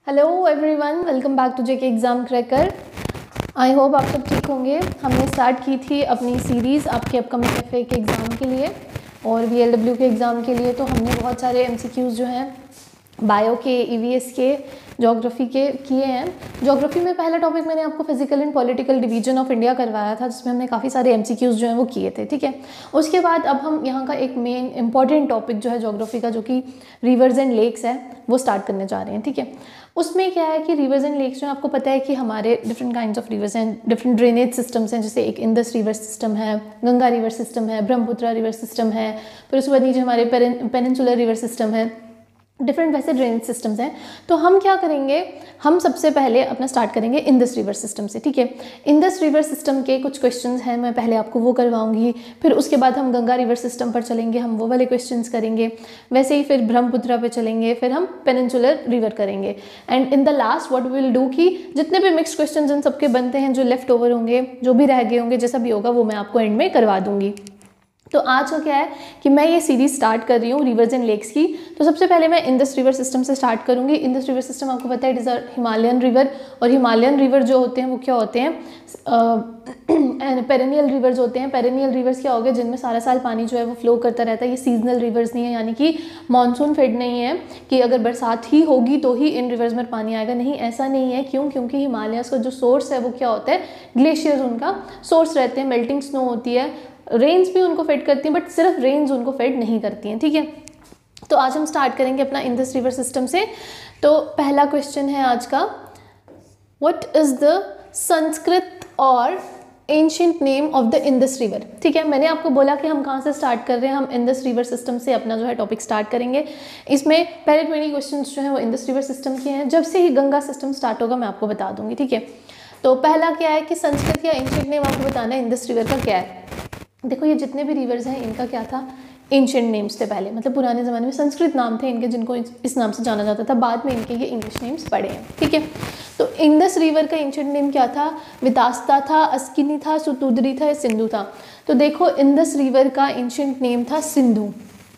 Hello everyone, welcome back to JK exam cracker. I hope आप सब ठीक होंगे। हमने स्टार्ट की थी अपनी सीरीज़ आपके अपकमिंग एफए के एग्ज़ाम के लिए और वीएलडब्ल्यू के एग्ज़ाम के लिए। तो हमने बहुत सारे एमसीक्यूज़ जो हैं बायो के, ईवीएस के, ज्योग्राफी के किए हैं। ज्योग्राफी में पहला टॉपिक मैंने आपको physical and political division of India करवाया था, जिसमें हमने काफ़ी सारे एमसीक्यूज़ जो हैं वो किए थे। ठीक है, उसके बाद अब हम यहाँ का एक मेन इंपॉर्टेंट टॉपिक जो है ज्योग्राफी का, जो कि रिवर्स एंड लेक्स है, वो स्टार्ट करने जा रहे हैं। ठीक है, उसमें क्या है कि रिवर्स एंड लेक्स जो आपको पता है कि हमारे different kinds of reverse and different drainage systems हैं। जैसे एक इंडस रिवर सिस्टम है, गंगा रिवर सिस्टम है, ब्रह्मपुत्र रिवर सिस्टम है, फिर उसके बाद नीचे हमारे पेनिनसुलर रिवर सिस्टम है, डिफरेंट वैसे ड्रेनेज सिस्टम्स हैं। तो हम क्या करेंगे, हम सबसे पहले अपना स्टार्ट करेंगे इंडस रिवर सिस्टम से। ठीक है, इंडस रिवर सिस्टम के कुछ क्वेश्चंस हैं, मैं पहले आपको वो करवाऊंगी। फिर उसके बाद हम गंगा रिवर सिस्टम पर चलेंगे, हम वो वाले क्वेश्चंस करेंगे। वैसे ही फिर ब्रह्मपुत्र पे चलेंगे, फिर हम पेनिनसुलर रिवर करेंगे। And in the last what will do कि जितने भी मिक्स्ड क्वेश्चंस इन सबके बनते हैं, जो लेफ्ट ओवर होंगे, जो भी रह गए होंगे, जैसा भी होगा वो मैं आपको एंड में करवा दूंगी। तो आज का क्या है कि मैं ये सीरीज स्टार्ट कर रही हूँ रिवर्स एंड लेक्स की। तो सबसे पहले मैं इंडस रिवर सिस्टम से स्टार्ट करूँगी। इंडस रिवर सिस्टम आपको पता है it is a Himalayan river, और हिमालयन रिवर जो होते हैं वो क्या होते हैं, पेरेनियल रिवर्स होते हैं। पेरेनियल रिवर्स क्या हो गए, जिनमें सारा साल पानी जो है वो फ्लो करता रहता है। ये सीजनल रिवर्स नहीं है, यानी कि मानसून फेड नहीं है कि अगर बरसात ही होगी तो ही इन रिवर्स में पानी आएगा। नहीं, ऐसा नहीं है। क्यों? क्योंकि हिमालयस का जो सोर्स है वो क्या होता है, ग्लेशियर्स उनका सोर्स रहते हैं। मेल्टिंग स्नो होती है, रेंज भी उनको फेड करती हैं, बट सिर्फ रेंज उनको फेड नहीं करती हैं। ठीक है, तो आज हम स्टार्ट करेंगे अपना इंडस रिवर सिस्टम से। तो पहला क्वेश्चन है आज का, व्हाट इज द संस्कृत और ancient name of the Indus river. ठीक है, मैंने आपको बोला कि हम कहाँ से स्टार्ट कर रहे हैं, हम इंडस रिवर सिस्टम से अपना जो है टॉपिक स्टार्ट करेंगे। इसमें पहले 20 क्वेश्चन जो है वो इंडस रिवर सिस्टम के हैं। जब से ही गंगा सिस्टम स्टार्ट होगा मैं आपको बता दूंगी। ठीक है, तो पहला क्या है कि संस्कृत या एंशिएंट नेम आपको बताना है इंडस रिवर का क्या है। देखो, ये जितने भी रिवर्स हैं इनका क्या था, एंशिएंट नेम्स थे पहले, मतलब पुराने ज़माने में संस्कृत नाम थे इनके, जिनको इस नाम से जाना जाता था। बाद में इनके ये इंग्लिश नेम्स पड़े हैं। ठीक है, तो इंडस रिवर का एंशिएंट नेम क्या था, वितास्ता था, अस्किनी था, सुतुद्री था या सिंधु था। तो देखो, इंडस रिवर का एंशिएंट नेम था सिंधु।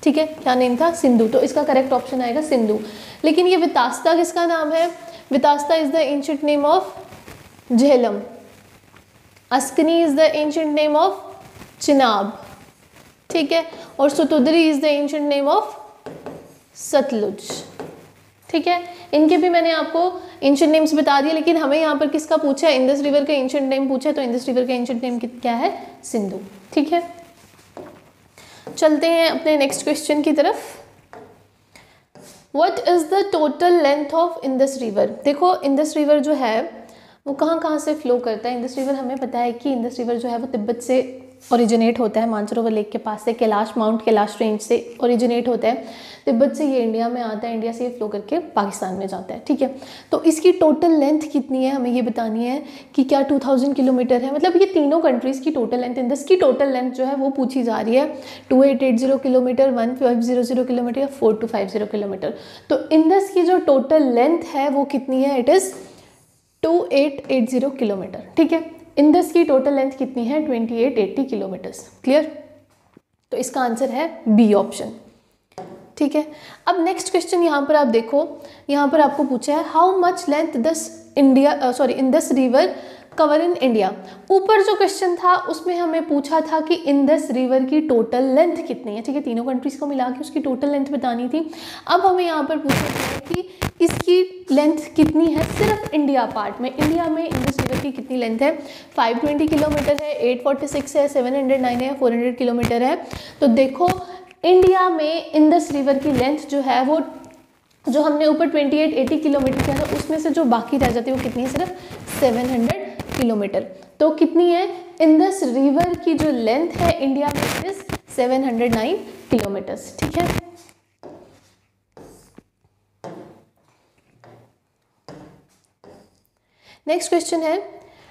ठीक है, क्या नेम था, सिंधु। तो इसका करेक्ट ऑप्शन आएगा सिंधु। लेकिन ये वितास्ता किसका नाम है, Vitasta is the ancient name of Jhelum, Asikni is the ancient name of Chenab. ठीक है, और Shutudri is the ancient name of Sutlej. ठीक है, इनके भी मैंने आपको एंशिएंट नेम्स बता दिए। लेकिन हमें यहाँ पर किसका पूछा है, इंडस रिवर का एंशिएंट नेम पूछा है, तो इंडस रिवर का एंशिएंट नेम क्या है, सिंधु। ठीक है, चलते हैं अपने नेक्स्ट क्वेश्चन की तरफ। What is the total length of Indus river. देखो, इंडस रिवर जो है वो कहाँ कहाँ से फ्लो करता है। इंडस रिवर हमें पता है कि इंडस रिवर जो है वो तिब्बत से ओरिजिनेट होता है, मानसरोवर लेक के पास से, कैलाश माउंट कैलाश रेंज से ओरिजिनेट होता है। तिब्बत से ये इंडिया में आता है, इंडिया से ये फ्लो करके पाकिस्तान में जाता है। ठीक है, तो इसकी टोटल लेंथ कितनी है हमें ये बतानी है कि क्या 2000 किलोमीटर है। मतलब ये तीनों कंट्रीज़ की टोटल लेंथ, इंडस की टोटल लेंथ जो है वो पूछी जा रही है। 2880 किलोमीटर, 1500 किलोमीटर या 4250 किलोमीटर। तो इंडस की जो टोटल लेंथ है वो कितनी है, इट इज़ 2880 किलोमीटर। ठीक है, इंडस की टोटल लेंथ कितनी है, 2880 किलोमीटर्स। क्लियर, तो इसका आंसर है बी ऑप्शन। ठीक है, अब नेक्स्ट क्वेश्चन यहाँ पर आप देखो, यहाँ पर आपको पूछा है how much length Indus river cover in India. ऊपर जो क्वेश्चन था उसमें हमें पूछा था कि इंडस रिवर की टोटल लेंथ कितनी है। ठीक है, तीनों कंट्रीज को मिला के उसकी टोटल लेंथ बतानी थी। अब हमें यहाँ पर पूछा है कि इसकी लेंथ कितनी है सिर्फ इंडिया पार्ट में। इंडिया में इंडस रिवर की कितनी लेंथ है, 520 किलोमीटर है, 846 है, 709 है, 400 किलोमीटर है। तो देखो, इंडिया में इंडस रिवर की लेंथ जो है वो, जो हमने ऊपर 2880 किलोमीटर किया था, उसमें से जो बाकी रह जाती है वो कितनी है, सिर्फ 700 किलोमीटर। तो कितनी है, इंडस रिवर की जो लेंथ है इंडिया में इज 709 किलोमीटर्स। ठीक है, नेक्स्ट क्वेश्चन है,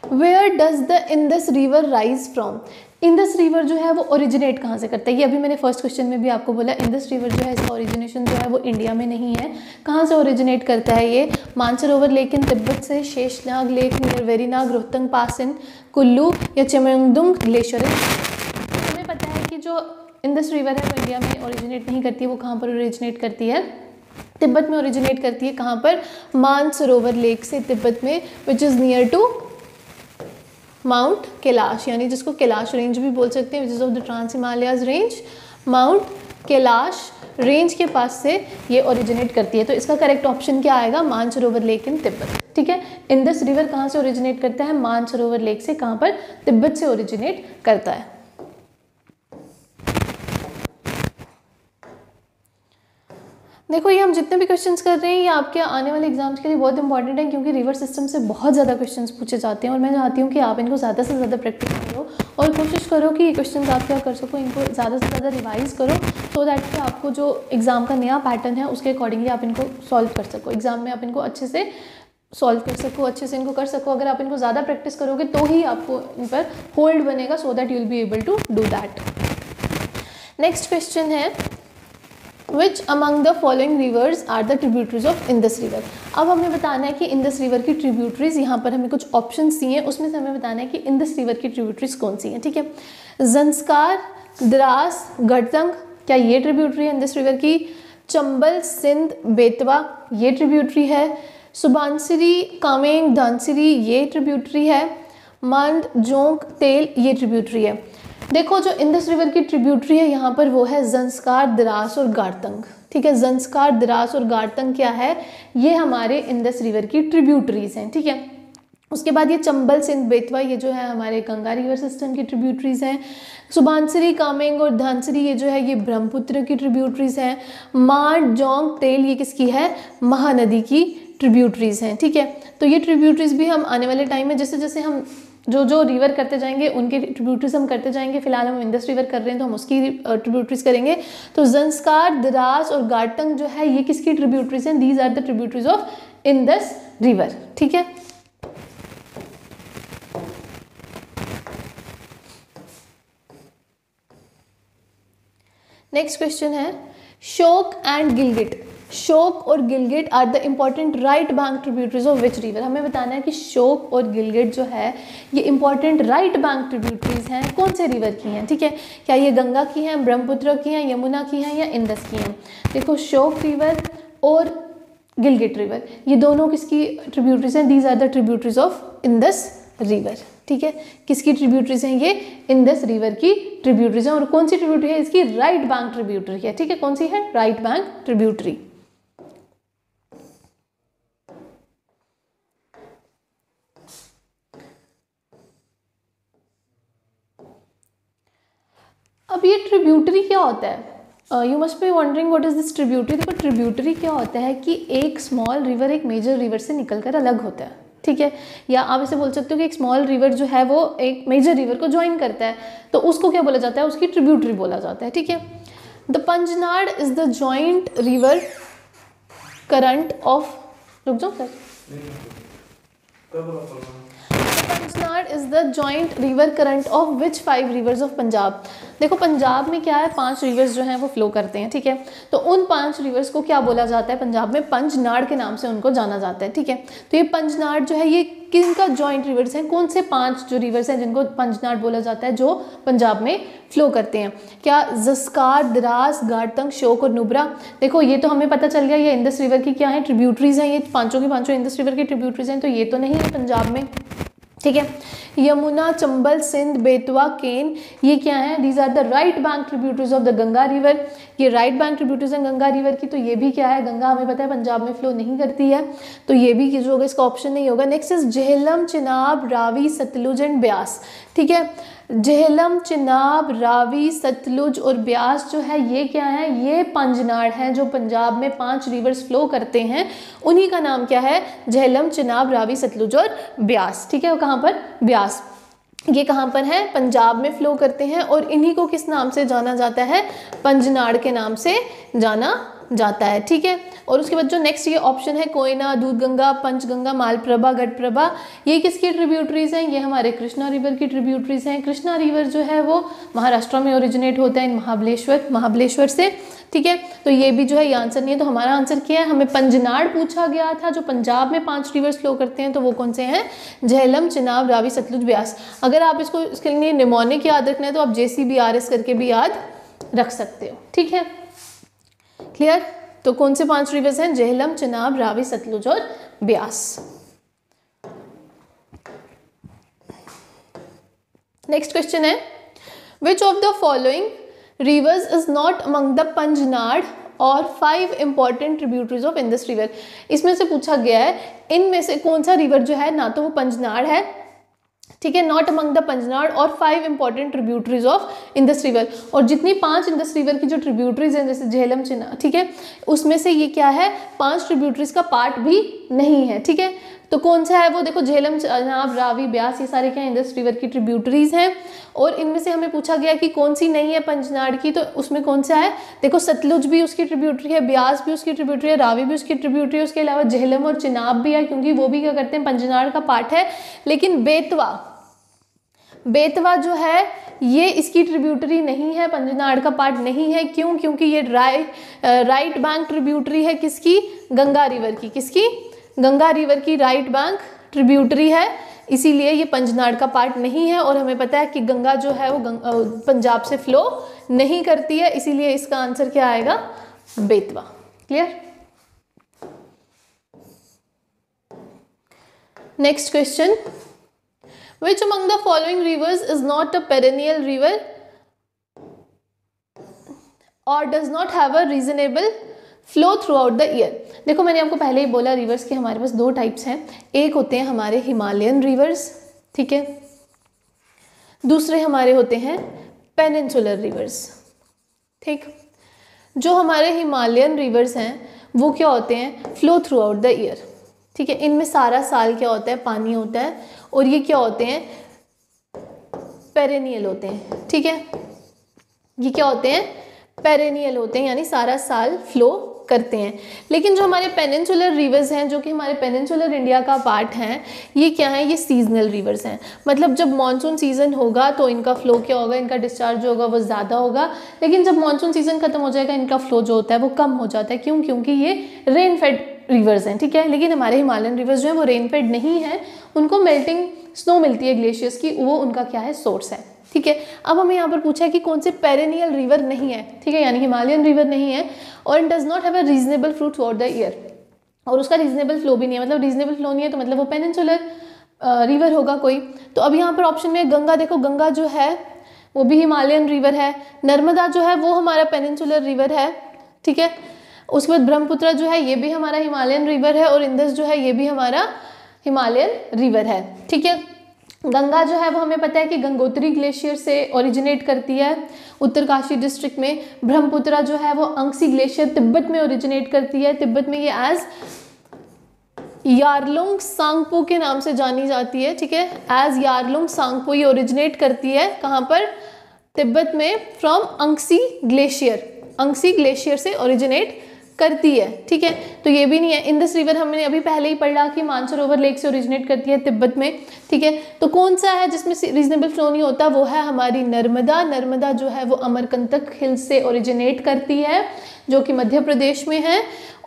where does the Indus river rise from. Indus river जो है वो ओरिजिनेट कहाँ से करता है। ये अभी मैंने फर्स्ट क्वेश्चन में भी आपको बोला, इंडस रिवर जो है इसका ओरिजिनेशन जो है वो इंडिया में नहीं है। कहाँ से ओरिजिनेट करता है ये, मानसरोवर लेक इन तिब्बत से, शेषनाग लेक नियर वेरीनाग, रोहतंग पास इन कुल्लू या चेमेंगदुंग ग्लेशियर। हमें पता है कि जो इंडस रिवर है वो इंडिया में ओरिजिनेट नहीं करती है, वो कहाँ पर ओरिजिनेट करती है, तिब्बत में ओरिजिनेट करती है, कहाँ पर? मानसरोवर लेक से तिब्बत में, which is near to mount Kailash, यानी जिसको कैलाश रेंज भी बोल सकते हैं, which is of the trans Himalayas range, mount Kailash range के पास से ये ओरिजिनेट करती है। तो इसका करेक्ट ऑप्शन क्या आएगा? Mansarovar lake in Tibet. ठीक है, इंडस रिवर कहाँ से ओरिजिनेट करता है? मानसरोवर लेक से, कहाँ पर? तिब्बत से ओरिजिनेट करता है। देखो ये हम जितने भी क्वेश्चंस कर रहे हैं ये आपके आने वाले एग्जाम्स के लिए बहुत इंपॉर्टेंट है, क्योंकि रिवर सिस्टम से बहुत ज़्यादा क्वेश्चंस पूछे जाते हैं और मैं चाहती हूँ कि आप इनको ज़्यादा से ज़्यादा प्रैक्टिस करो और कोशिश करो कि ये क्वेश्चंस आप क्या कर सको, इनको ज़्यादा से ज़्यादा रिवाइज करो, सो दैट कि आपको जो एग्ज़ाम का नया पैटर्न है उसके अकॉर्डिंगली आप इनको सॉल्व कर सको, एग्ज़ाम में आप इनको अच्छे से सॉल्व कर सको, अच्छे से इनको कर सको। अगर आप इनको ज़्यादा प्रैक्टिस करोगे तो ही आपको इन पर होल्ड बनेगा, so that you will be able to do that. Next question है, Which among the following rivers are the tributaries of Indus River? अब हमें बताना है कि इंडस रिवर की ट्रिब्यूटरीज, यहाँ पर हमें कुछ ऑप्शंस दिए हैं, उसमें से हमें बताना है कि इंडस रिवर की ट्रिब्यूटरीज कौन सी हैं। ठीक है, ज़ंस्कार, द्रास, गढ़तंग, क्या ये ट्रिब्यूटरी है इंडस रिवर की? चंबल, सिंध, बेतवा, ये ट्रिब्यूटरी है। सुबानसिरी, कामेंग, धानसिरी, ये ट्रिब्यूटरी है। मंड, जोंक, तेल, ये ट्रिब्यूटरी है। देखो जो इंडस रिवर की ट्रिब्यूटरी है यहाँ पर वो है ज़ंस्कार, द्रास और गारतंग। ठीक है, ज़ंस्कार, द्रास और गारतंग क्या है? ये हमारे इंडस रिवर की ट्रिब्यूटरीज हैं। ठीक है, उसके बाद ये चंबल, सिंध, बेतवा, ये जो है हमारे गंगा रिवर सिस्टम की ट्रिब्यूटरीज हैं। सुबानसिरी, कामेंग और धानसिरी ये जो है ये ब्रह्मपुत्र की ट्रिब्यूटरीज हैं। मांड, जोंक, तेल ये किसकी है? महानदी की ट्रिब्यूटरीज हैं। ठीक है, तो ये ट्रिब्यूटरीज भी हम आने वाले टाइम में जैसे जैसे हम जो रिवर करते जाएंगे उनके ट्रिब्यूटरीज हम करते जाएंगे। फिलहाल हम इंडस रिवर कर रहे हैं तो हम उसकी ट्रिब्यूटरीज करेंगे। तो ज़ंस्कार, द्रास और गारतंग जो है ये किसकी ट्रिब्यूटरीज हैं? These are the tributaries of Indus river. ठीक है, नेक्स्ट क्वेश्चन है, शोक एंड गिलगिट। शोक और Gilgit are the important right bank tributaries of which river? हमें बताना है कि शोक और गिलगिट जो है ये इंपॉर्टेंट राइट बैंक ट्रिब्यूटरीज हैं, कौन से रिवर की हैं? ठीक है, क्या ये गंगा की हैं, ब्रह्मपुत्र की हैं, यमुना की हैं या इंडस की हैं? देखो शोक रिवर और गिलगिट रिवर ये दोनों किसकी ट्रिब्यूटरीज हैं? These are the tributaries of Indus river. ठीक है, किसकी ट्रिब्यूटरीज हैं? ये इंडस रिवर की ट्रिब्यूटरीज हैं। और कौन सी ट्रिब्यूटरी है? इसकी राइट बैंक ट्रिब्यूटरी है। ठीक है, कौन सी है? Right bank tributary. अब ये ट्रिब्यूटरी क्या होता है? You must be wondering what is this tributary. देखो ट्रिब्यूटरी क्या होता है कि एक स्मॉल रिवर एक मेजर रिवर से निकलकर अलग होता है। ठीक है, या आप इसे बोल सकते हो कि एक स्मॉल रिवर जो है वो एक मेजर रिवर को ज्वाइन करता है, तो उसको क्या बोला जाता है? उसकी ट्रिब्यूटरी बोला जाता है। ठीक है, the Panjnad is the joint river current of, रुक जाओ sir, Panjnad is the joint river current of which 5 rivers of Punjab. देखो पंजाब में क्या है, 5 रिवर्स जो हैं वो फ्लो करते हैं। ठीक है, तो उन 5 रिवर्स को क्या बोला जाता है? पंजाब में पंजनाड के नाम से उनको जाना जाता है। ठीक है, तो ये पंजनाड जो है ये किनका जॉइंट रिवर्स है? कौन से 5 जो रिवर्स हैं जिनको पंजनाड बोला जाता है जो पंजाब में फ्लो करते हैं? क्या ज़ंस्कार, द्रास, गारतंग, शोक और नुब्रा? देखो ये तो हमें पता चल गया ये इंडस रिवर की क्या है? ट्रिब्यूटरीज हैं। ये पांचों की पांचों इंडस रिवर की ट्रिब्यूटरीज हैं, तो ये तो नहीं है पंजाब में। ठीक है, यमुना, चंबल, सिंध, बेतवा, केन ये क्या है? These are the right bank tributaries of the Ganga river. ये राइट बैंक ट्रिब्यूटरीज हैं गंगा रिवर की, तो ये भी क्या है? गंगा हमें पता है पंजाब में फ्लो नहीं करती है, तो ये भी जो होगा इसका ऑप्शन नहीं होगा। Next is Jhelum, Chenab, Ravi, Sutlej and Beas. ठीक है, झेलम, चिनाब, रावी, सतलुज और ब्यास जो है ये क्या है? ये पंजनाड है जो पंजाब में 5 रिवर्स फ्लो करते हैं, उन्हीं का नाम क्या है? झेलम, चिनाब, रावी, सतलुज और ब्यास। ठीक है, वो कहाँ पर? ब्यास। ये कहाँ पर है? पंजाब में फ्लो करते हैं और इन्हीं को किस नाम से जाना जाता है? पंजनाड के नाम से जाना जाता है। ठीक है, और उसके बाद जो नेक्स्ट ये ऑप्शन है कोयना, दूधगंगा, पंचगंगा, मालप्रभा, घटप्रभा, ये किसकी ट्रिब्यूटरीज हैं? ये हमारे कृष्णा रिवर की ट्रिब्यूटरीज हैं। कृष्णा रिवर जो है वो महाराष्ट्र में ओरिजिनेट होता है, महाबलेश्वर से। ठीक है, तो ये भी जो है ये आंसर नहीं है, तो हमारा आंसर क्या है? हमें पंजनाड पूछा गया था जो पंजाब में 5 रिवर्स फ्लो करते हैं, तो वो कौन से हैं? झेलम, चिनाब, रावी, सतलुज, ब्यास। अगर आप इसको इसके लिए निमोनिक याद रखना है तो आप JCBRS करके भी याद रख सकते हो। ठीक है, क्लियर? तो कौन से 5 रिवर्स हैं? झेलम, चिनाब, रावी, सतलुज और ब्यास। नेक्स्ट क्वेश्चन है, which of the following rivers is not among the Panjnad और 5 important tributaries of Indus river. इसमें से पूछा गया है इनमें से कौन सा रिवर जो है ना तो वो पंजनाड है, ठीक है, नॉट अमंग द पंजनाड, और 5 important tributaries of Indus river. और जितनी 5 इंडस रिवर की जो ट्रिब्यूटरीज हैं जैसे झेलम, चिनाब, ठीक है, उसमें से ये क्या है, 5 ट्रिब्यूटरीज का पार्ट भी नहीं है, ठीक है। तो कौन सा है वो? देखो झेलम, चिनाब, रावी, ब्यास, ये सारे क्या है? इंडस रिवर की ट्रिब्यूटरीज हैं। और इनमें से हमें पूछा गया कि कौन सी नहीं है पंजनाड की, तो उसमें कौन सा है? देखो सतलुज भी उसकी ट्रिब्यूटरी है, ब्यास भी उसकी ट्रिब्यूटरी है, रावी भी उसकी ट्रिब्यूटरी है, उसके अलावा झेलम और चिनाब भी है, क्योंकि वो भी क्या करते हैं? पंजनाड का पार्ट है। लेकिन बेतवा जो है ये इसकी ट्रिब्यूटरी नहीं है, पंजनाड का पार्ट नहीं है। क्यों? क्योंकि ये राइट बैंक ट्रिब्यूटरी है किसकी? गंगा रिवर की। किसकी? गंगा रिवर की राइट बैंक ट्रिब्यूटरी है, इसीलिए ये पंजनाड का पार्ट नहीं है। और हमें पता है कि गंगा जो है वो पंजाब से फ्लो नहीं करती है, इसीलिए इसका आंसर क्या आएगा? Betwa. Clear? Next question, which among the following rivers is not a perennial river or does not have a reasonable flow throughout the year? देखो मैंने आपको पहले ही बोला रिवर्स के हमारे पास 2 टाइप्स हैं। एक होते हैं हमारे हिमालयन रिवर्स, ठीक है, दूसरे हमारे होते हैं पेनिनसुलर रिवर्स, ठीक। जो हमारे हिमालयन रिवर्स हैं वो क्या होते हैं? Flow through out the year, ठीक है, इनमें सारा साल क्या होता है? पानी होता है। और ये क्या होते हैं? पेरेनियल होते हैं, ठीक है, ये क्या होते हैं? पेरेनियल होते हैं, यानी सारा साल फ्लो करते हैं। लेकिन जो हमारे पेनिनसुलर रिवर्स हैं, जो कि हमारे पेनिनसुलर इंडिया का पार्ट हैं, ये क्या है? ये सीजनल रिवर्स हैं। मतलब जब मानसून सीजन होगा तो इनका फ्लो क्या होगा? इनका डिस्चार्ज जो होगा वो ज़्यादा होगा। लेकिन जब मानसून सीजन खत्म हो जाएगा इनका फ्लो जो होता है वो कम हो जाता है। क्यों? क्योंकि ये रेन फेड रिवर्स हैं, ठीक है। लेकिन हमारे हिमालयन रिवर्स जो है वो रेन फेड नहीं है, उनको मेल्टिंग स्नो मिलती है ग्लेशियर्स की, वो उनका क्या है? सोर्स है, ठीक है। अब हमें यहाँ पर पूछा है कि कौन से पेरेनियल रिवर नहीं है, ठीक है, यानी हिमालयन रिवर नहीं है, और it does not have a reasonable flow through out the year, और उसका रीजनेबल फ्लो भी नहीं है। मतलब रीजनेबल फ्लो नहीं है तो मतलब वो पेनिनसुलर रिवर होगा कोई। तो अब यहाँ पर ऑप्शन में गंगा, देखो गंगा जो है वो भी हिमालयन रिवर है, नर्मदा जो है वो हमारा पेनिनसुलर रिवर है, ठीक है। उसके बाद ब्रह्मपुत्र जो है ये भी हमारा हिमालयन रिवर है, और इंदस जो है ये भी हमारा हिमालयन रिवर है, ठीक है। गंगा जो है वो हमें पता है कि गंगोत्री ग्लेशियर से ओरिजिनेट करती है उत्तरकाशी डिस्ट्रिक्ट में। ब्रह्मपुत्र जो है वो अंगसी ग्लेशियर तिब्बत में ओरिजिनेट करती है, तिब्बत में ये एज यारलुंग सांगपो के नाम से जानी जाती है, ठीक है, एज यारलुंग सांगपो ये ओरिजिनेट करती है। कहाँ पर? तिब्बत में, फ्रॉम अंगसी ग्लेशियर से ओरिजिनेट करती है, ठीक है। तो ये भी नहीं है। इंदस रिवर हमने अभी पहले ही पढ़ा कि मानसरोवर लेक से ओरिजिनेट करती है तिब्बत में, ठीक है। तो कौन सा है जिसमें रीजनेबल फ्लो नहीं होता? वो है हमारी नर्मदा। नर्मदा जो है वो अमरकंटक हिल्स से ओरिजिनेट करती है, जो कि मध्य प्रदेश में है,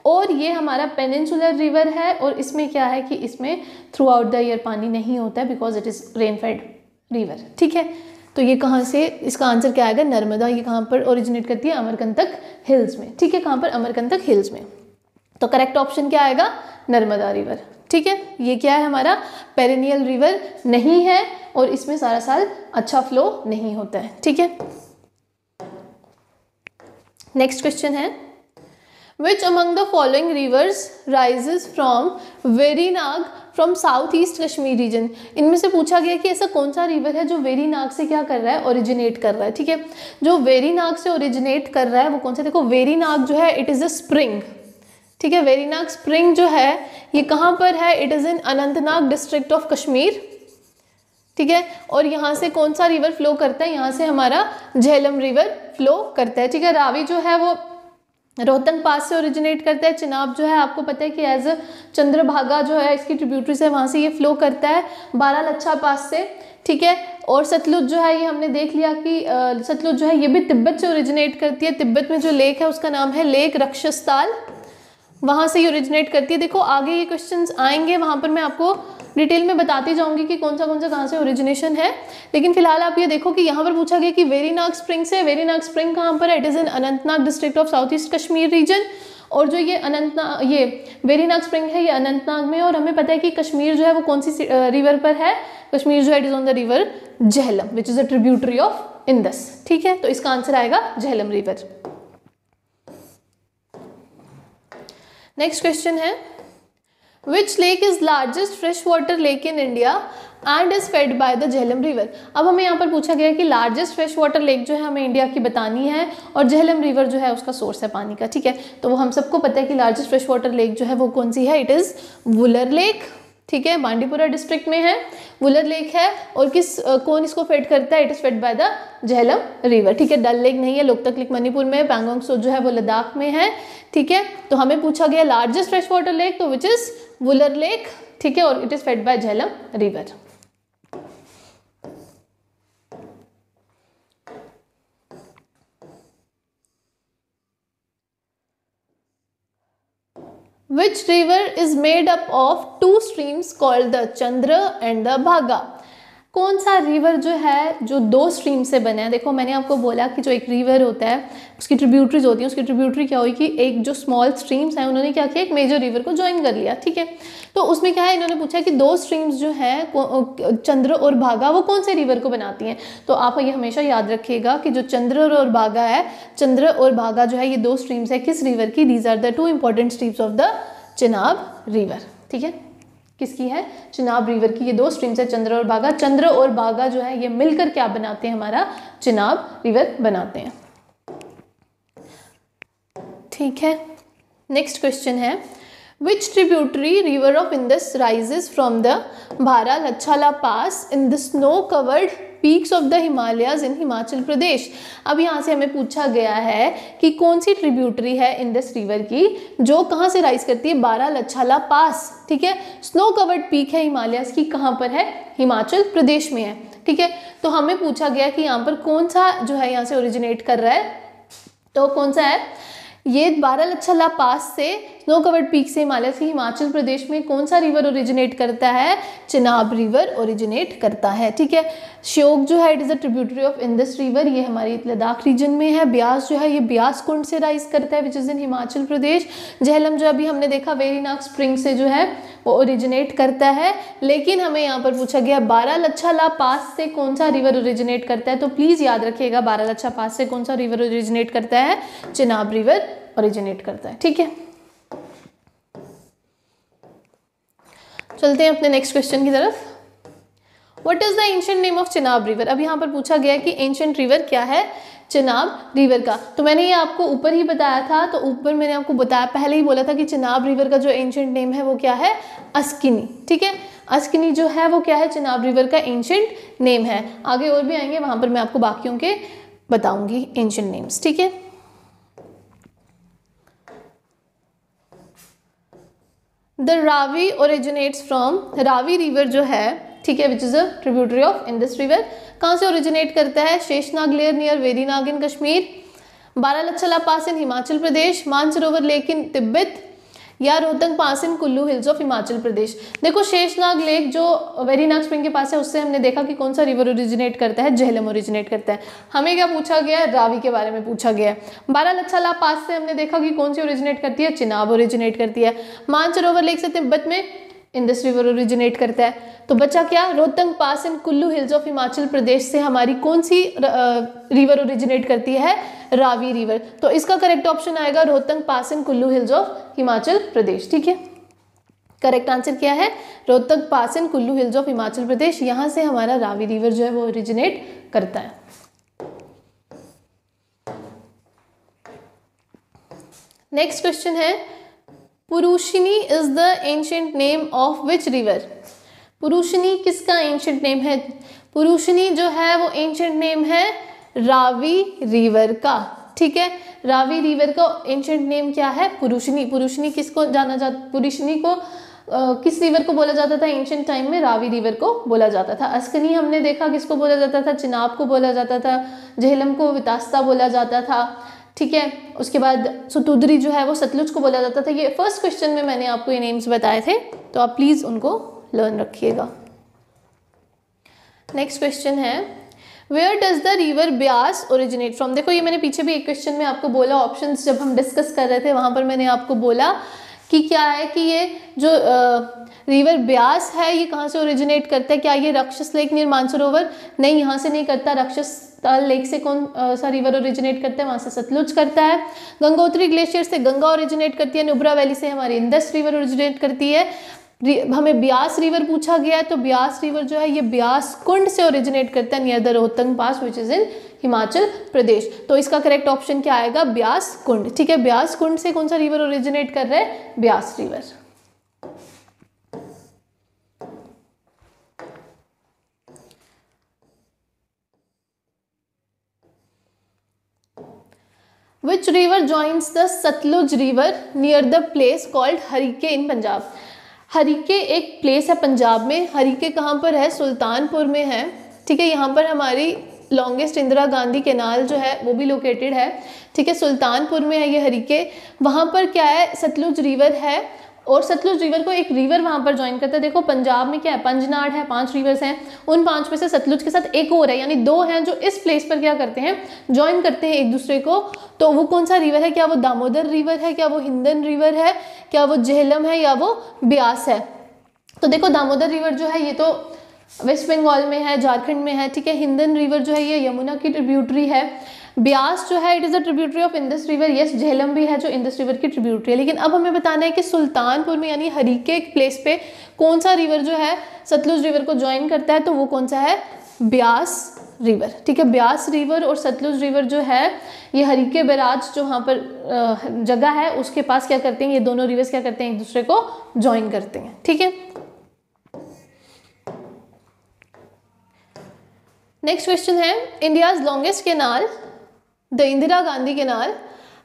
और ये हमारा पेनिनसुलर रिवर है। और इसमें क्या है कि इसमें थ्रू आउट द ईयर पानी नहीं होता है, because it is rain fed river, ठीक है। तो ये कहाँ से, इसका आंसर क्या आएगा? नर्मदा। ये कहाँ पर ओरिजिनेट करती है? अमरकंटक हिल्स में, ठीक है। कहाँ पर? अमरकंटक हिल्स में। तो करेक्ट ऑप्शन क्या आएगा? नर्मदा रिवर, ठीक है। ये क्या है? हमारा पेरिनियल रिवर नहीं है, और इसमें सारा साल अच्छा फ्लो नहीं होता है, ठीक है। नेक्स्ट क्वेश्चन है, Which among the following rivers rises from Verinag from south east Kashmir region? इनमें से पूछा गया कि ऐसा कौन सा रिवर है जो वेरीनाग से क्या कर रहा है? ओरिजिनेट कर रहा है, ठीक है। जो वेरीनाग से ओरिजिनेट कर रहा है वो कौन सा? देखो वेरीनाग जो है इट इज़ अ स्प्रिंग, ठीक है। वेरीनाग स्प्रिंग जो है ये कहाँ पर है? It is in Anantnag district of Kashmir, ठीक है। और यहाँ से कौन सा रिवर फ्लो करता है? यहाँ से हमारा झेलम रिवर फ्लो करता है, ठीक है। रावी जो है वो रोहतंग पास से ओरिजिनेट करता है। चिनाब जो है आपको पता है कि एज अ चंद्रभागा जो है इसकी ट्रिब्यूटरीज है, वहाँ से ये फ्लो करता है बारालच्छा पास से, ठीक है। और सतलुज जो है ये हमने देख लिया कि सतलुज जो है ये भी तिब्बत से ओरिजिनेट करती है। तिब्बत में जो लेक है उसका नाम है लेक रक्षस्थाल, वहाँ से ही ओरिजिनेट करती है। देखो आगे ये क्वेश्चंस आएंगे, वहाँ पर मैं आपको डिटेल में बताती जाऊंगी कि कौन सा कहाँ से ओरिजिनेशन है। लेकिन फिलहाल आप ये देखो कि यहाँ पर पूछा गया कि वेरीनाग स्प्रिंग से, वेरीनाग स्प्रिंग कहाँ पर है? It is in Anantnag district of south east Kashmir region. और जो ये वेरीनाग स्प्रिंग है ये अनंतनाग में, और हमें पता है कि कश्मीर जो है वो कौन सी रिवर पर है? कश्मीर जो है it is on the river Jhelum which is a tributary of Indus. ठीक है, तो इसका आंसर आएगा झेलम रिवर। नेक्स्ट क्वेश्चन है which lake is largest fresh water lake in India and is fed by the Jhelum river. अब हमें यहाँ पर पूछा गया है कि लार्जेस्ट फ्रेश वाटर लेक जो है हमें इंडिया की बतानी है, और झेलम रिवर जो है उसका सोर्स है पानी का। ठीक है, तो वो हम सबको पता है कि लार्जेस्ट फ्रेश वाटर लेक जो है वो कौन सी है? It is Wular lake. ठीक है, बांडीपुरा डिस्ट्रिक्ट में है, वुलर लेक है। और कौन इसको फेड करता है? It is fed by the Jhelum river. ठीक है, डल लेक नहीं है, लोकतक लेक मणिपुर में है, पैंगोंग सो जो है वो लद्दाख में है। ठीक है, तो हमें पूछा गया लार्जेस्ट फ्रेश वाटर लेक, तो विच इज वुलर लेक। ठीक है, और it is fed by Jhelum river. Which river is made up of two streams called the Chandra and the Bhaga? कौन सा रिवर जो है जो दो स्ट्रीम से बना है? देखो मैंने आपको बोला कि जो एक रिवर होता है उसकी ट्रिब्यूटरीज होती हैं, उसकी ट्रिब्यूटरी क्या हुई कि एक जो स्मॉल स्ट्रीम्स हैं उन्होंने क्या किया? एक मेजर रिवर को ज्वाइन कर लिया। ठीक है, तो उसमें क्या है, इन्होंने पूछा कि दो स्ट्रीम्स जो हैं चंद्र और भागा वो कौन से रिवर को बनाती हैं? तो आप ये हमेशा याद रखिएगा कि जो चंद्र और भागा है, चंद्र और भागा जो है ये दो स्ट्रीम्स है किस रिवर की? These are the two important streams of the Chenab river. ठीक है, किसकी है? चिनाब रिवर की ये दो स्ट्रीम्स है, चंद्र और भागा। चंद्र और भागा जो है ये मिलकर क्या बनाते हैं? हमारा चिनाब रिवर बनाते हैं। ठीक है, नेक्स्ट क्वेश्चन है which tributary river of Indus rises from the Bara Lachala pass in the snow covered peaks of the Himalayas in Himachal Pradesh. अब यहाँ से हमें पूछा गया है कि कौन सी ट्रिब्यूटरी है इंडस रिवर की जो कहाँ से राइज करती है? बारा लच्छाला पास। ठीक है, स्नो कवर्ड पीक है हिमालयाज की, कहाँ पर है? हिमाचल प्रदेश में है। ठीक है, तो हमें पूछा गया कि यहाँ पर कौन सा जो है यहाँ से ओरिजिनेट कर रहा है, तो कौन सा है? ये बारा लच्छाला पास से स्नो कवर्ड पीक से हिमालय से हिमाचल प्रदेश में कौन सा रिवर ओरिजिनेट करता है? चिनाब रिवर ओरिजिनेट करता है। ठीक है, श्योक जो है it is a tributary of Indus river, ये हमारी लद्दाख रीजन में है। ब्यास जो है ये ब्यास कुंड से राइज करता है विच इज़ इन हिमाचल प्रदेश। झेलम जो अभी हमने देखा वेरीनाग स्प्रिंग से जो है वो ओरिजिनेट करता है। लेकिन हमें यहाँ पर पूछा गया बारा लच्छाला पास से कौन सा रिवर ओरिजिनेट करता है, तो प्लीज़ याद रखिएगा बारा लच्छा पास से कौन सा रिवर ओरिजिनेट करता है? चिनाब रिवर ओरिजिनेट करता है। ठीक है, चलते हैं अपने नेक्स्ट क्वेश्चन की तरफ। What is the ancient name of Chenab river? अब यहाँ पर पूछा गया कि एंशिएंट रिवर क्या है चिनाब रिवर का। तो मैंने ये आपको ऊपर ही बताया था, तो ऊपर मैंने आपको बताया, पहले ही बोला था कि चिनाब रिवर का जो एंशिएंट नेम है वो क्या है? अस्किनी। ठीक है, अस्किनी जो है वो क्या है? चिनाब रिवर का एंशिएंट नेम है। आगे और भी आएंगे, वहां पर मैं आपको बाकियों के बताऊंगी एंशिएंट नेम्स। ठीक है, the Ravi originates from, Ravi river जो है, ठीक है, which is a tributary of Indus river, कहाँ से ओरिजिनेट करता है? शेषनाग लेयर नियर वेरीनाग इन कश्मीर, बारा लच्छाला pass in Himachal Pradesh, Mansarovar lake in Tibet, या रोहतंग पास इन कुल्लू हिल्स ऑफ हिमाचल प्रदेश। देखो शेषनाग लेक जो वेरीनाग स्प्रिंग के पास है उससे हमने देखा कि कौन सा रिवर ओरिजिनेट करता है? झेलम ओरिजिनेट करता है। हमें क्या पूछा गया है? रावी के बारे में पूछा गया है। बारा लच्छाला पास से हमने देखा कि कौन सी ओरिजिनेट करती है? चिनाब ओरिजिनेट करती है। मानसरोवर लेक से तिब्बत में इंडस रिवर ओरिजिनेट करता है। तो बचा क्या? रोहतंग पास इन कुल्लू हिल्स ऑफ हिमाचल प्रदेश से हमारी कौन सी रिवर ओरिजिनेट करती है? रावी रिवर। तो इसका करेक्ट ऑप्शन आएगा रोहतंग पास इन कुल्लू हिल्स ऑफ हिमाचल प्रदेश। ठीक है, करेक्ट आंसर क्या है? रोहतंग पास इन कुल्लू हिल्स ऑफ हिमाचल प्रदेश, यहां से हमारा रावी रिवर जो है वो ओरिजिनेट करता है। नेक्स्ट क्वेश्चन है Parushni is the ancient name of which river? Parushni किसका एंशिएंट नेम है? पुरुषिनी जो है वो एंशिएंट नेम है रावी रिवर का। ठीक है, रावी रिवर का एंशिएंट नेम क्या है? पुरुषिनी। पुरुषिनी किसको जाना जाता? पुरुषिनी को किस रिवर को बोला जाता था एंशिएंट टाइम में? रावी रिवर को बोला जाता था। अस्कनी हमने देखा किसको बोला जाता था? चिनाब को बोला जाता था। झेलम को वितास्ता बोला जाता था। ठीक है। उसके बाद सतुद्री जो है वो सतलुज को बोला जाता था। ये फर्स्ट क्वेश्चन में मैंने आपको ये नेम्स बताए थे, तो आप प्लीज़ उनको लर्न रखिएगा। नेक्स्ट क्वेश्चन है where does the river Beas originate from. देखो ये मैंने पीछे भी एक क्वेश्चन में आपको बोला, ऑप्शंस जब हम डिस्कस कर रहे थे वहाँ पर मैंने आपको बोला कि क्या है कि ये जो रिवर ब्यास है ये कहाँ से ओरिजिनेट करता है। क्या ये राक्षस लेक नियर मानसरोवर? नहीं, यहाँ से नहीं करता। राक्षस लेक से कौन सा रिवर ओरिजिनेट करता है? वहाँ से सतलुज करता है। गंगोत्री ग्लेशियर से गंगा ओरिजिनेट करती है। नुब्रा वैली से हमारी इंदस रिवर ओरिजिनेट करती है। हमें ब्यास रिवर पूछा गया है, तो ब्यास रिवर जो है ये ब्यास कुंड से ओरिजिनेट करता है near the Rohtang pass which is in Himachal Pradesh. तो इसका करेक्ट ऑप्शन क्या आएगा? ब्यास कुंड। ठीक है, ब्यास कुंड से कौन सा रिवर ओरिजिनेट कर रहा है? Beas river. Which river joins the Satluj river near the place called Harike in Punjab? Harike एक प्लेस है पंजाब में। हरिके कहाँ पर है? सुल्तानपुर में है। ठीक है, यहाँ पर हमारी लॉन्गेस्ट इंदिरा गांधी कैनाल जो है वो भी लोकेटेड है। ठीक है, सुल्तानपुर में है ये हरिके। वहाँ पर क्या है? सतलुज रिवर है और सतलुज रिवर को एक रिवर वहाँ पर ज्वाइन करता है। देखो पंजाब में क्या है? पंजनाड है, 5 रिवर्स हैं। उन 5 में से सतलुज के साथ एक और है, यानी 2 हैं जो इस प्लेस पर क्या करते हैं? ज्वाइन करते हैं एक दूसरे को। तो वो कौन सा रिवर है? क्या वो दामोदर रिवर है? क्या वो हिंदन रिवर है? क्या वो झेलम है? या वो ब्यास है? तो देखो दामोदर रिवर जो है ये तो वेस्ट बंगाल में है, झारखंड में है। ठीक है, हिंदन रिवर जो है ये यमुना की ट्रिब्यूटरी है। ब्यास जो है it is a tributary of Indus river. Yes, Jhelum भी है जो इंदस रिवर की ट्रिब्यूटरी है। लेकिन अब हमें बताना है कि सुल्तानपुर में यानी हरिके प्लेस पे कौन सा रिवर जो है सतलुज रिवर को ज्वाइन करता है, तो वो कौन सा है? ब्यास रिवर। ठीक है, ब्यास रिवर और सतलुज रिवर जो है ये हरिके बैराज जो वहाँ पर जगह है उसके पास क्या करते हैं? ये दोनों रिवर्स क्या करते हैं? एक दूसरे को ज्वाइन करते हैं। ठीक है, नेक्स्ट क्वेश्चन है India's longest canal the Indira Gandhi canal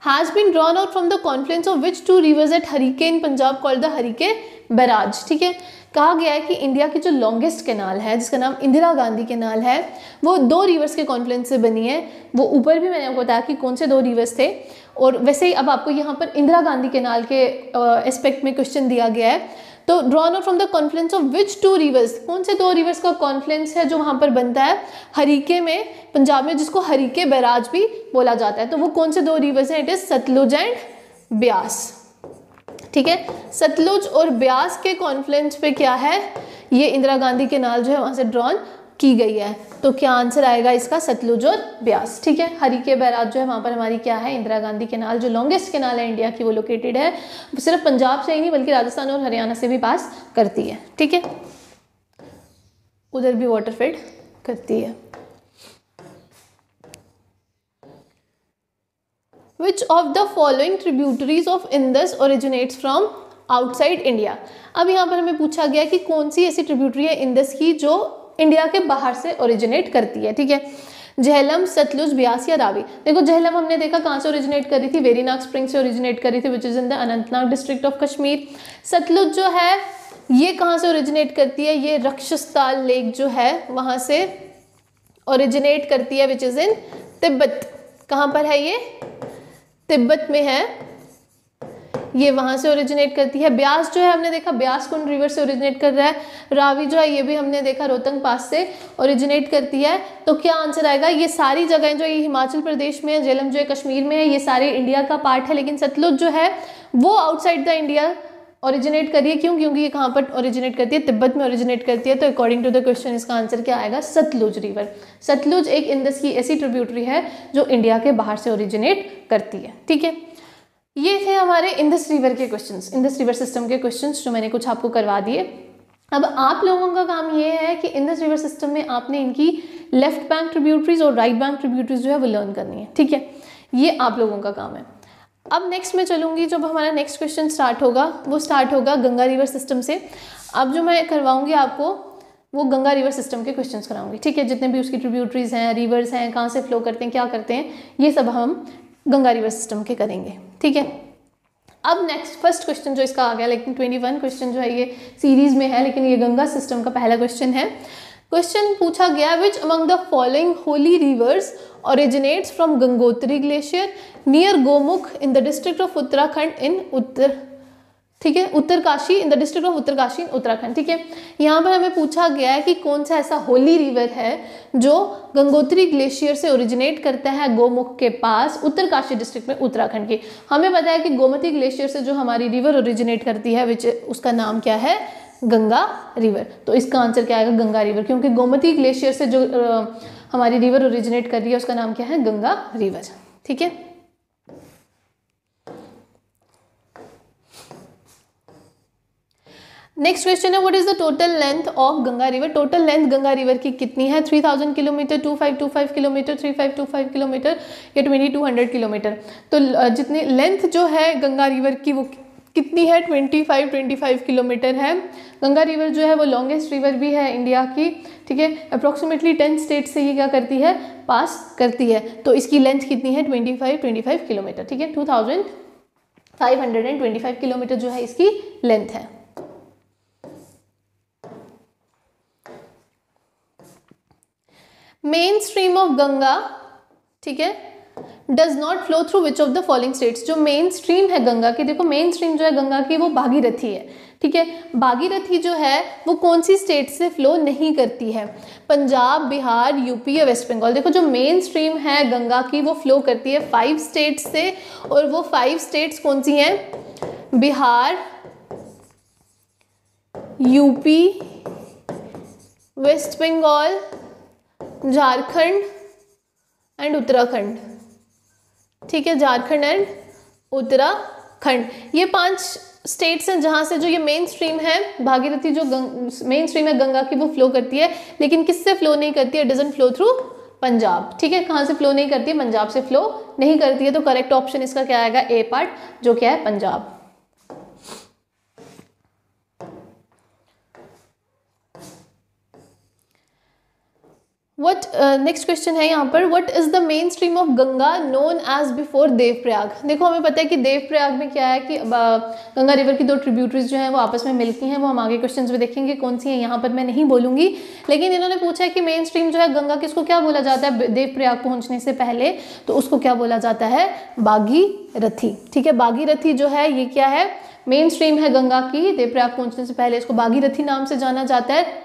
has been drawn out from the confluence of which 2 rivers at Harike in Punjab called the Harike barrage. ठीक है, कहा गया है कि इंडिया की जो लॉन्गेस्ट कैनाल है जिसका नाम इंदिरा गांधी कैनाल है वो 2 रिवर्स के कॉन्फ्लुएंस से बनी है। वो ऊपर भी मैंने आपको बताया कि कौन से 2 रिवर्स थे। और वैसे ही अब आपको यहाँ पर इंदिरा गांधी कैनाल के एस्पेक्ट में क्वेश्चन दिया गया है। तो drawn out from the confluence of which 2 reverse, कौन से 2 रिवर्स का कॉन्फ्लुएंस है जो वहाँ पर बनता है हरिके में पंजाब में, जिसको हरिके बैराज भी बोला जाता है। तो वो कौन से 2 रिवर्स हैं? It is Sutlej and Beas. ठीक है, सतलुज और ब्यास के कॉन्फ्लुएंस पे क्या है? ये इंदिरा गांधी कैनाल जो है वहाँ से ड्रॉन की गई है। तो क्या आंसर आएगा इसका? सतलुज और ब्यास। ठीक है, हरिके बैराज जो है वहाँ पर हमारी क्या है? इंदिरा गांधी कैनाल जो लॉन्गेस्ट कैनाल है इंडिया की वो लोकेटेड है। सिर्फ पंजाब से ही नहीं बल्कि राजस्थान और हरियाणा से भी पास करती है। ठीक है, उधर भी वाटर फेड करती है। Which of the following tributaries of Indus originates from outside India? अब यहाँ पर हमें पूछा गया कि कौन सी ऐसी ट्रिब्यूटरी है इंडस की जो इंडिया के बाहर से ओरिजिनेट करती है। ठीक है, झेलम, सतलुज, ब्यास या रावी। देखो झेलम हमने देखा कहाँ से ओरिजिनेट करी थी? वेरीनाग स्प्रिंग से ओरिजिनेट करी थी which is in the Anantnag district of Kashmir. Sutlej जो है ये कहाँ से ओरिजिनेट करती है? ये रक्षसताल लेक जो है वहाँ से ओरिजिनेट करती है विच इज इन तिब्बत। कहाँ पर है ये? तिब्बत में है, ये वहाँ से ओरिजिनेट करती है। ब्यास जो है हमने देखा ब्यास कुंड रिवर से ओरिजिनेट कर रहा है। रावी जो है ये भी हमने देखा रोहतंग पास से ओरिजिनेट करती है। तो क्या आंसर आएगा? ये सारी जगहें जो ये हिमाचल प्रदेश में है, झेलम जो है कश्मीर में है, ये सारे इंडिया का पार्ट है। लेकिन सतलुज जो है वो आउटसाइड द इंडिया ओरिजिनेट करी है। क्यों? क्योंकि ये कहाँ पर ओरिजिनेट करती है? तिब्बत में ओरिजिनेट करती है। तो अकॉर्डिंग टू द क्वेश्चन इसका आंसर क्या आएगा? सतलुज रिवर। सतलुज एक इंडस की ऐसी ट्रिब्यूटरी है जो इंडिया के बाहर से ओरिजिनेट करती है। ठीक है, ये थे हमारे इंडस रिवर के क्वेश्चंस, इंडस रिवर सिस्टम के क्वेश्चंस जो मैंने कुछ आपको करवा दिए। अब आप लोगों का काम ये है कि इंडस रिवर सिस्टम में आपने इनकी लेफ्ट बैंक ट्रिब्यूटरीज और राइट बैंक ट्रिब्यूटरीज जो है वो लर्न करनी है। ठीक है, ये आप लोगों का काम है। अब नेक्स्ट मैं चलूँगी, जब हमारा नेक्स्ट क्वेश्चन स्टार्ट होगा वो स्टार्ट होगा गंगा रिवर सिस्टम से। अब जो मैं करवाऊँगी आपको वो गंगा रिवर सिस्टम के क्वेश्चंस कराऊंगी। ठीक है, जितने भी उसकी ट्रिब्यूटरीज हैं, रिवर्स हैं, कहाँ से फ्लो करते हैं, क्या करते हैं, ये सब हम गंगा रिवर सिस्टम के करेंगे। ठीक है, अब नेक्स्ट फर्स्ट क्वेश्चन जो इसका आ गया, लेकिन 21 क्वेश्चन जो है ये सीरीज में है, लेकिन ये गंगा सिस्टम का पहला क्वेश्चन है। क्वेश्चन पूछा गया which among the following holy rivers originates from Gangotri glacier near Gomukh in the district of Uttarakhand in ठीक है, Uttarkashi in the district of Uttarkashi in Uttarakhand. ठीक है, यहाँ पर हमें पूछा गया है कि कौन सा ऐसा होली रिवर है जो गंगोत्री ग्लेशियर से ओरिजिनेट करता है गोमुख के पास उत्तरकाशी डिस्ट्रिक्ट में उत्तराखंड की। हमें पता है कि गोमती ग्लेशियर से जो हमारी रिवर ओरिजिनेट करती है विच उसका नाम क्या है, गंगा रिवर। तो इसका आंसर क्या आएगा, गंगा रिवर, क्योंकि गोमती ग्लेशियर से जो हमारी रिवर ओरिजिनेट कर रही है उसका नाम क्या है, गंगा रिवर। ठीक है, नेक्स्ट क्वेश्चन है what is the total length of Ganga river. Total length Ganga river की कितनी है, 3000 किलोमीटर, 2525 किलोमीटर, 3525 किलोमीटर या 2200 किलोमीटर। तो जितनी लेंथ जो है गंगा रिवर की वो कितनी है, 25 किलोमीटर है। गंगा रिवर जो है वो लॉन्गेस्ट रिवर भी है इंडिया की। ठीक है, अप्रॉक्सीमेटली 10 स्टेट से ये क्या करती है, पास करती है। तो इसकी लेंथ कितनी है, 25 किलोमीटर। ठीक है, 2525 किलोमीटर जो है इसकी लेंथ है। मेन स्ट्रीम ऑफ गंगा, ठीक है, does not flow through which of the following states. जो मेन स्ट्रीम है गंगा की, देखो मेन स्ट्रीम जो है गंगा की वो भागीरथी है। ठीक है, भागीरथी जो है वो कौन सी स्टेट से फ्लो नहीं करती है, पंजाब, बिहार, यूपी या वेस्ट बंगाल। देखो जो मेन स्ट्रीम है गंगा की वो फ्लो करती है 5 स्टेट्स से, और वो 5 स्टेट्स कौन सी हैं, Bihar, UP, West Bengal, Jharkhand and Uttarakhand. ठीक है, झारखंड एंड उत्तराखंड, ये 5 स्टेट्स हैं जहां से जो ये मेन स्ट्रीम है भागीरथी, जो मेन स्ट्रीम है गंगा की वो फ्लो करती है। लेकिन किससे फ्लो नहीं करती है, डजंट फ्लो थ्रू पंजाब। ठीक है, कहां से फ्लो नहीं करती है, पंजाब से फ्लो नहीं करती है। तो करेक्ट ऑप्शन इसका क्या आएगा, ए पार्ट, जो क्या है पंजाब। नेक्स्ट क्वेश्चन है यहाँ पर, what is the main stream of Ganga known as before Devprayag. देखो हमें पता है कि देवप्रयाग में क्या है कि गंगा रिवर की 2 ट्रिब्यूटरीज जो हैं वो आपस में मिलती हैं। वो हम आगे क्वेश्चंस में देखेंगे कौन सी हैं, यहाँ पर मैं नहीं बोलूँगी। लेकिन इन्होंने पूछा है कि मेन स्ट्रीम जो है गंगा की, उसको क्या बोला जाता है देवप्रयाग पहुँचने से पहले, तो उसको क्या बोला जाता है, भागीरथी। ठीक है, भागीरथी जो है ये क्या है, मेन स्ट्रीम है गंगा की, देवप्रयाग पहुँचने से पहले इसको भागीरथी नाम से जाना जाता है।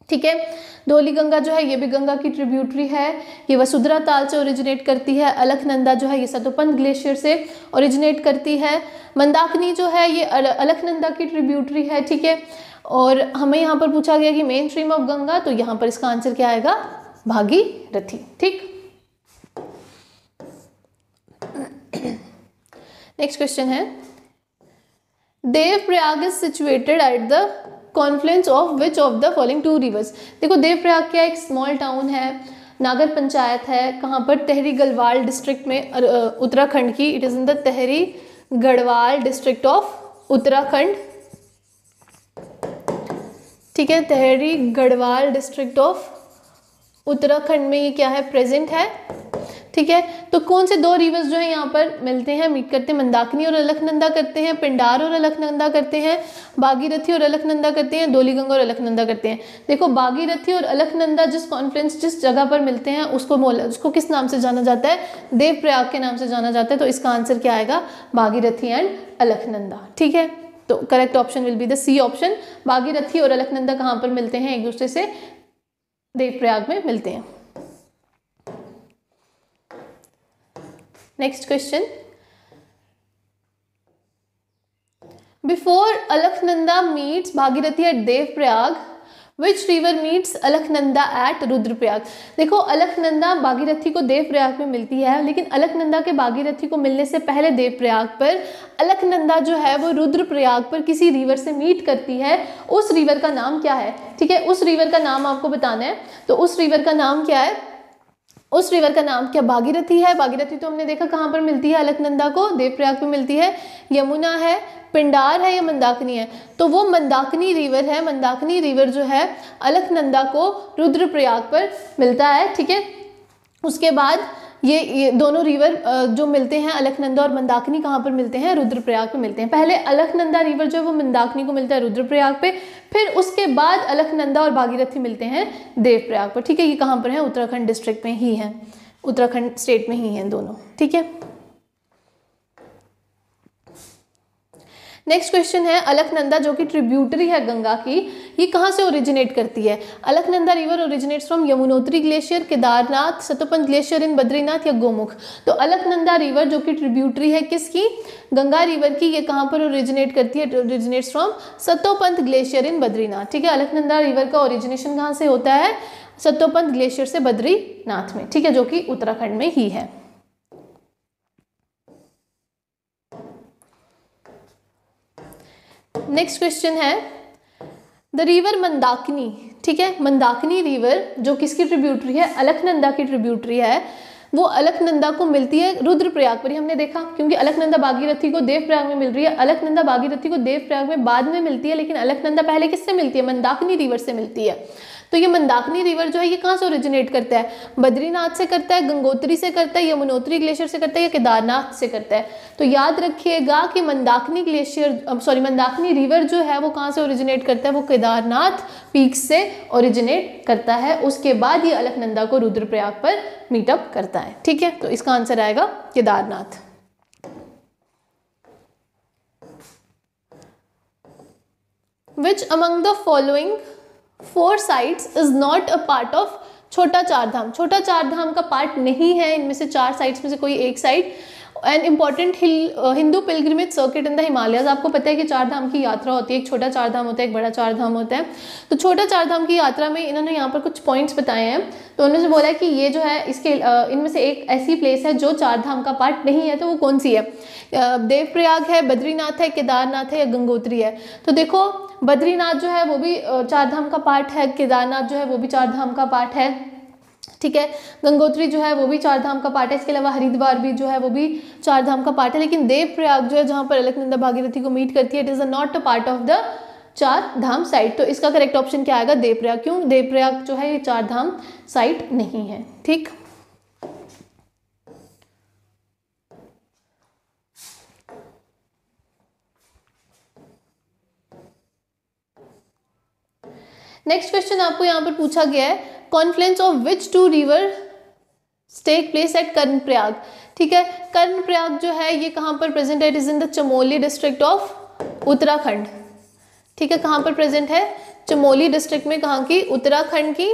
ठीक है, धौली गंगा जो है ये भी गंगा की ट्रिब्यूटरी है, ये वसुंधरा ताल से ओरिजिनेट करती है। अलकनंदा जो है ये सतोपंथ ग्लेशियर से ओरिजिनेट करती है। मंदाकिनी जो है ये अलकनंदा की ट्रिब्यूटरी है। ठीक है, और हमें यहाँ पर पूछा गया कि मेन स्ट्रीम ऑफ गंगा, तो यहाँ पर इसका आंसर क्या आएगा, भागीरथी। ठीक, नेक्स्ट क्वेश्चन है, Devprayag is situated at the confluence of which of the following 2 reverse. देखो देवप्रयाग क्या एक स्मॉल टाउन है, नागर पंचायत है, कहाँ पर, तहरी गढ़वाल डिस्ट्रिक्ट में उत्तराखंड की। It is in the tehri Garhwal district of Uttarakhand. ठीक है, तहरी गढ़वाल डिस्ट्रिक्ट ऑफ उत्तराखंड में ये क्या है, प्रेजेंट है। ठीक है, तो कौन से 2 रिवर्स जो है यहाँ पर मिलते हैं, मीट करते हैं, मंदाकिनी और अलकनंदा करते हैं, पिंडार और अलकनंदा करते हैं, भागीरथी और अलकनंदा करते हैं, धौलीगंगा और अलकनंदा करते हैं। देखो भागीरथी और अलकनंदा जिस कॉन्फ्रेंस जिस जगह पर मिलते हैं उसको किस नाम से जाना जाता है, देवप्रयाग के नाम से जाना जाता है। तो इसका आंसर क्या आएगा, भागीरथी एंड अलकनंदा। ठीक है, तो correct option will be the C option. Bhagirathi और अलकनंदा कहाँ पर मिलते हैं, एक दूसरे से देवप्रयाग में मिलते हैं। Next question, before Alaknanda meets Bhagirathi at Devprayag, which river meets Alaknanda at Rudraprayag. देखो अलकनंदा भागीरथी को देवप्रयाग में मिलती है, लेकिन अलकनंदा के भागीरथी को मिलने से पहले देवप्रयाग पर अलकनंदा जो है वो रुद्रप्रयाग पर किसी रिवर से मीट करती है। उस रिवर का नाम क्या है, ठीक है, उस रिवर का नाम आपको बताना है। तो उस रिवर का नाम क्या है, उस रिवर का नाम क्या, भागीरथी है। भागीरथी तो हमने देखा कहाँ पर मिलती है, अलकनंदा को देवप्रयाग पे मिलती है। यमुना है, पिंडार है या मंदाकिनी है, तो वो मंदाकिनी रिवर है। मंदाकिनी रिवर जो है अलकनंदा को रुद्रप्रयाग पर मिलता है। ठीक है, उसके बाद ये दोनों रिवर जो मिलते हैं अलकनंदा और मंदाकिनी कहाँ पर मिलते हैं, रुद्रप्रयाग पे मिलते हैं। पहले अलकनंदा रिवर जो है वो मंदाकिनी को मिलता है रुद्रप्रयाग पे, फिर उसके बाद अलकनंदा और भागीरथी मिलते हैं देवप्रयाग पर। ठीक है, ये कहाँ पर है, उत्तराखंड डिस्ट्रिक्ट में ही है, उत्तराखंड स्टेट में ही हैं दोनों। ठीक है, नेक्स्ट क्वेश्चन है अलकनंदा जो कि ट्रिब्यूटरी है गंगा की, ये कहाँ से ओरिजिनेट करती है। Alaknanda river originates from Yamunotri glacier, Kedarnath, Satopanth glacier in Badrinath या गोमुख। तो अलकनंदा रिवर जो कि ट्रिब्यूटरी है किसकी, गंगा रिवर की, ये कहाँ पर ओरिजिनेट करती है, originates from Satopanth glacier in Badrinath. ठीक है, अलकनंदा रिवर का ओरिजिनेशन कहाँ से होता है, सतोपंथ ग्लेशियर से बद्रीनाथ में। ठीक है, जो कि उत्तराखंड में ही है। नेक्स्ट क्वेश्चन है द रिवर मंदाकिनी। ठीक है, मंदाकिनी रिवर जो किसकी ट्रिब्यूटरी है, अलकनंदा की ट्रिब्यूटरी है, वो अलकनंदा को मिलती है रुद्रप्रयाग पर ही हमने देखा, क्योंकि अलकनंदा भागीरथी को देवप्रयाग में मिल रही है। अलकनंदा भागीरथी को देवप्रयाग में बाद में मिलती है, लेकिन अलकनंदा पहले किससे मिलती है, मंदाकिनी रिवर से मिलती है। तो ये मंदाकिनी रिवर जो है ये कहाँ से ओरिजिनेट करता है, बद्रीनाथ से करता है, गंगोत्री से करता है, यमुनोत्री ग्लेशियर से करता है या केदारनाथ से करता है। तो याद रखिएगा कि मंदाकिनी मंदाकिनी रिवर जो है वो कहाँ से ओरिजिनेट करता है, वो केदारनाथ पीक से ओरिजिनेट करता है, उसके बाद ये अलकनंदा को रुद्रप्रयाग पर मीटअप करता है। ठीक है, तो इसका आंसर आएगा Kedarnath. Which among the following 4 sites is not a part of छोटा चार धाम। छोटा चार धाम का पार्ट नहीं है इनमें से 4 साइट्स में से कोई एक site. An important Hindu pilgrimage circuit in the Himalayas. आपको पता है कि 4 धाम की यात्रा होती है, एक छोटा चार धाम होता है, एक बड़ा चार धाम होता है। तो छोटा चार धाम की यात्रा में इन्होंने यहाँ पर कुछ पॉइंट्स बताए हैं। तो उन्होंने से बोला है कि ये जो है इसके इनमें से एक ऐसी प्लेस है जो 4 धाम का पार्ट नहीं है, तो वो कौन सी है, देवप्रयाग है, बद्रीनाथ है, केदारनाथ है या गंगोत्री है। तो देखो बद्रीनाथ जो है वो भी 4 धाम का पार्ट है, केदारनाथ जो है वो भी 4 धाम का पार्ट है। ठीक है, गंगोत्री जो है वो भी 4 धाम का पार्ट है, इसके अलावा हरिद्वार भी जो है वो भी 4 धाम का पार्ट है। लेकिन देवप्रयाग जो है जहाँ पर अलकनंदा भागीरथी को मीट करती है, it is not a part of the 4 Dham site. तो इसका करेक्ट ऑप्शन क्या आएगा, देवप्रयाग। क्यों, देवप्रयाग जो है ये 4 धाम साइट नहीं है। ठीक, नेक्स्ट क्वेश्चन आपको यहाँ पर पूछा गया है confluence of which 2 river take place at Karnaprayag. ठीक है, कर्णप्रयाग जो है ये कहाँ पर प्रेजेंट है, it is in the Chamoli district of Uttarakhand. ठीक है, कहाँ पर प्रेजेंट है, चमोली डिस्ट्रिक्ट में, कहाँ की, उत्तराखंड की।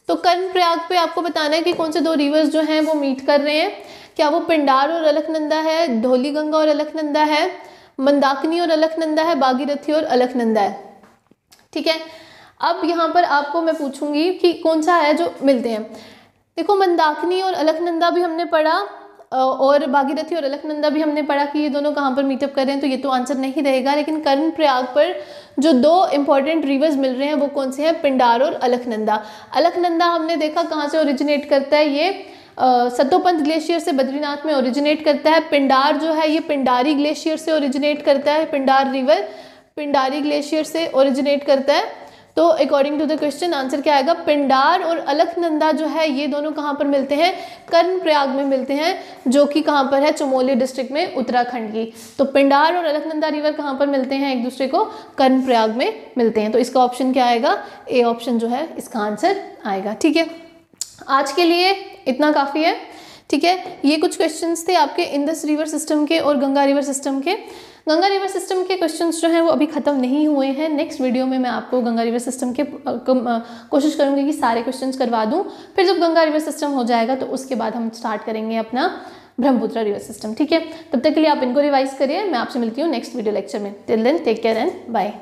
तो कर्णप्रयाग पे आपको बताना है कि कौन से 2 रिवर्स जो हैं वो मीट कर रहे हैं। क्या वो पिंडार और अलकनंदा है, धौली गंगा और अलकनंदा है, मंदाकिनी और अलकनंदा है, भागीरथी और अलकनंदा है। ठीक है, अब यहाँ पर आपको मैं पूछूंगी कि कौन सा है जो मिलते हैं। देखो मंदाकिनी और अलकनंदा भी हमने पढ़ा और भागीरथी और अलकनंदा भी हमने पढ़ा कि ये दोनों कहाँ पर मीटअप कर रहे हैं, तो ये तो आंसर नहीं रहेगा। लेकिन कर्णप्रयाग पर जो 2 इंपॉर्टेंट रिवर्स मिल रहे हैं वो कौन से हैं, पिंडार और अलकनंदा। अलकनंदा हमने देखा कहाँ से ओरिजिनेट करता है, ये सतोपंथ ग्लेशियर से बद्रीनाथ में ओरिजिनेट करता है। पिंडार जो है ये पिंडारी ग्लेशियर से ओरिजिनेट करता है, पिंडार रिवर पिंडारी ग्लेशियर से ओरिजिनेट करता है। तो according to the question answer क्या आएगा, पिंडार और अलकनंदा जो है ये दोनों कहाँ पर मिलते हैं, कर्णप्रयाग में मिलते हैं, जो कि कहाँ पर है, चमोली डिस्ट्रिक्ट में, उत्तराखंड की। तो पिंडार और अलकनंदा रिवर कहाँ पर मिलते हैं एक दूसरे को, कर्णप्रयाग में मिलते हैं। तो इसका ऑप्शन क्या आएगा, ए ऑप्शन जो है इसका आंसर आएगा। ठीक है, आज के लिए इतना काफ़ी है। ठीक है, ये कुछ क्वेश्चंस थे आपके इंदस रिवर सिस्टम के और गंगा रिवर सिस्टम के। गंगा रिवर सिस्टम के क्वेश्चंस जो हैं वो अभी ख़त्म नहीं हुए हैं। नेक्स्ट वीडियो में मैं आपको गंगा रिवर सिस्टम के कोशिश करूँगी कि सारे क्वेश्चंस करवा दूँ। फिर जब गंगा रिवर सिस्टम हो जाएगा तो उसके बाद हम स्टार्ट करेंगे अपना ब्रह्मपुत्र रिवर सिस्टम। ठीक है, तब तक के लिए आप इनको रिवाइज करिए। मैं आपसे मिलती हूँ नेक्स्ट वीडियो लेक्चर में। Till then take care and bye.